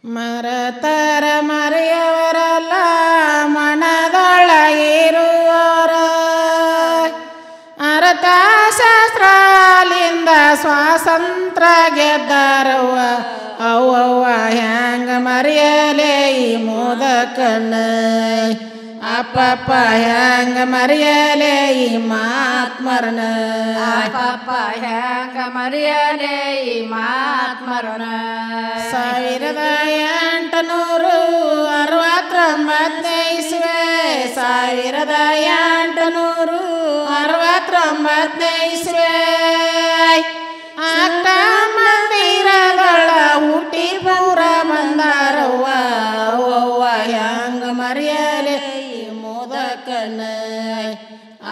ಮರತರ ಮರೆಯವರಲ್ಲ ಮನದೊಳಗಿರುವವರ ಅರ್ಥಶಾಸ್ತ್ರಲಿಂದ ಸ್ವಾತಂತ್ರ್ಯ ಗೆದ್ದರವ್ವ ಅವ್ವ ಹ್ಯಾಂಗ ಮರೆಯಲೇ ಈ ಮುದಕಣ್ಣ ಅಪ್ಪಪ್ಪ ಹ್ಯಾಂಗ ಮರೆಯಲೇ ಈ ಮಹಾತ್ಮರನ ಅಪ್ಪಪ್ಪ ಹ್ಯಾಂಗ ಮರೆಯಲೇ ಈ ಮಹಾತ್ಮರನ 1869 ಇಸ್ವಿ 1869 ಇಸ್ವಿ ಅಕ್ಕ ಮಂದಿರದೊಳ ಹುಟ್ಟಿ ಪೂರ ಬಂದಾರವ್ವ ಅವ್ವ ಹ್ಯಾಂಗ ಮರೆಯಲೇ ಈ ಮುದಕನ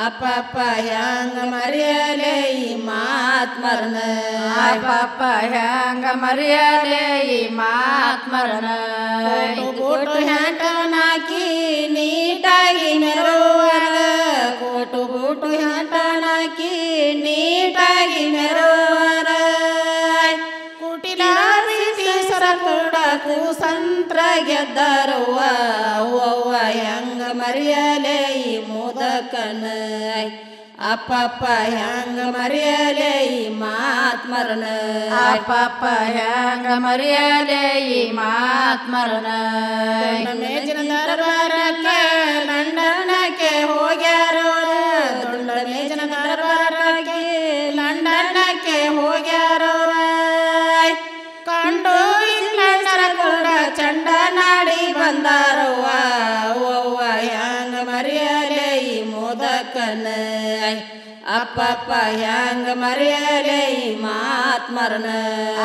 ಅಪ್ಪಪ್ಪ ಹ್ಯಾಂಗ ಮರೆಯಲೇ ಈ ಮಹಾತ್ಮರನ ಅಪ್ಪಪ್ಪ ಹ್ಯಾಂಗ ಮರೆಯಲೇ ಈ ಮಹಾತ್ಮರನ ಕೋಟು ಹ್ಯಾಂಟನಾಕಿ ನೀಟಾಗಿ ಮೆರುವರ ಕೋಟು ಬೂಟು ಹ್ಯಾಂಟನಾಕಿ ನೀಟಾಗಿ ಮೆರುವರ ಕುಟಿಲ ಬ್ರಿಟಿಷರ ಕೂಡ ಕುಸಂತ್ರ ಗೆದ್ದರವ್ವ ಅವ್ವ ಹ್ಯಾಂಗ ಮರೆಯಲೇ ಈ ಮುದಕನ ಅಪ್ಪಪ್ಪ ಹ್ಯಾಂಗ ಮರೆಯಲೇ ಈ ಮಹಾತ್ಮರನ ಅಪ್ಪಪ್ಪ ಹ್ಯಾಂಗ ಮರೆಯಲೇ ಈ ಮಹಾತ್ಮರನ ಮೇಜಿನ ದರ್ಬಾರಕ್ಕೆ ಲಂಡನ್ನಕ್ಕೆ ಹೋಗ್ಯಾರೋ ದೊಡ್ಡ ಮೇಜಿನ ದರ್ಬಾರಕ್ಕೆ ಲಂಡನ್ನಕ್ಕೆ ಹೋಗ್ಯಾರೋ ಕಂಡು ಇಂಗ್ಲೆಂಡರ ಕೂಡ ಚಂಡ ನಾಡಿ ಬಂದಾರವ್ವ ಅವ್ವ ಹ್ಯಾಂಗ ಮರೆಯಲೇ ಈ ಮುದಕನ ಅಪ್ಪಪ್ಪ ಹ್ಯಾಂಗ ಮರೆಯಲೇ ಈ ಮಹಾತ್ಮರನ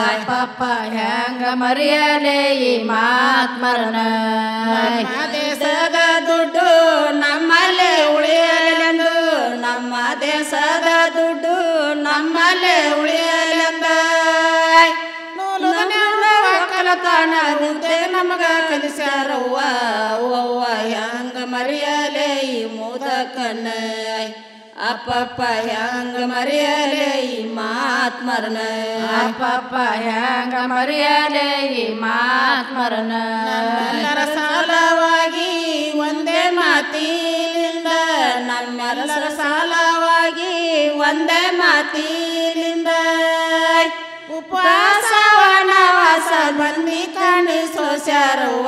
ಅಪ್ಪಪ್ಪ ಹ್ಯಾಂಗ ಮರೆಯಲೇ ಈ ಮಹಾತ್ಮರನ ನಮ್ಮ ದೇಶದ ದುಡ್ಡು ನಮ್ಮಲ್ಲೇ ಉಳಿಯಲೆಂದು ನಮ್ಮ ದೇಶದ ದುಡ್ಡು ನಮ್ಮಲ್ಲೇ ಉಳಿಯಲೆಂದ ಒಕ್ಕಲತನ ಹುದ್ದೆ ನಮಗ ಕಲಿಸ್ಯಾರವ್ವ ಅವ್ವ ಹ್ಯಾಂಗ ಮರೆಯಲೇ ಈ ಮುದಕನ ಅಪ್ಪಪ್ಪ ಹ್ಯಾಂಗ ಮರೆಯಲೇ ಈ ಮಹಾತ್ಮರನ ಅಪ್ಪಪ್ಪ ಹ್ಯಾಂಗ ಮರೆಯಲೇ ಈ ಮಹಾತ್ಮರನ ನಮ್ಮೆಲ್ಲರ ಸಾಲವಾಗಿ ಒಂದೇ ಮಾತಿನಿಂದ ನಮ್ಮೆಲ್ಲರ ಸಾಲವಾಗಿ ಒಂದೇ ಮಾತಿನಿಂದ ಉಪವಾಸವ ನವಾಸ ಬಂದಿ ಕಾಣಿಸೋಸ್ಯಾರವ್ವ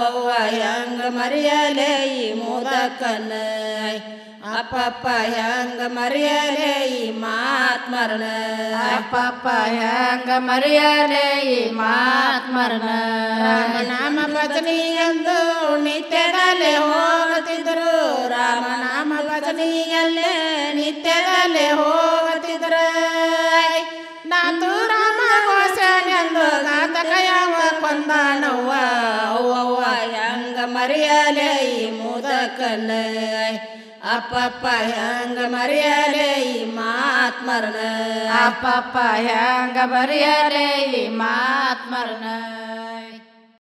ಅವ್ವ ಹ್ಯಾಂಗ ಮರೆಯಲೇ ಈ ಮುದಕನ ಅಪ್ಪಪ್ಪ ಹ್ಯಾಂಗ ಮರೆಯಲೇ ಈ ಮಹಾತ್ಮರನ ಅಪ್ಪಪ್ಪ ಹ್ಯಾಂಗ ಮರೆಯಲೇ ಈ ಮಹಾತ್ಮರನ ರಾಮನಾಮ ಭಜನೆಯೆಂದು ನಿತ್ಯದಲ್ಲೇ ಹೋಗುತ್ತಿದ್ದರು ರಾಮನಾಮ ಭಜನೆಯಲ್ಲೇ ನಿತ್ಯದಲ್ಲೇ ಹೋಗುತ್ತಿದ್ದರು ನಾತು ರಾಮ ಘೋಷಣೆಂದು ಘಾತಕ ಯಾವ ಕೊಂದಾನವ್ವ ಅವ್ವ ಹ್ಯಾಂಗ ಮರೆಯಲೇ ಈ ಮುದಕನ ಅಪ್ಪಪ್ಪ ಹ್ಯಾಂಗ ಮರೆಯಲೇ ಈ ಮಹಾತ್ಮರನ ಅಪ್ಪಪ್ಪ ಹ್ಯಾಂಗ ಮರೆಯಲೇ ಈ ಮಹಾತ್ಮರನ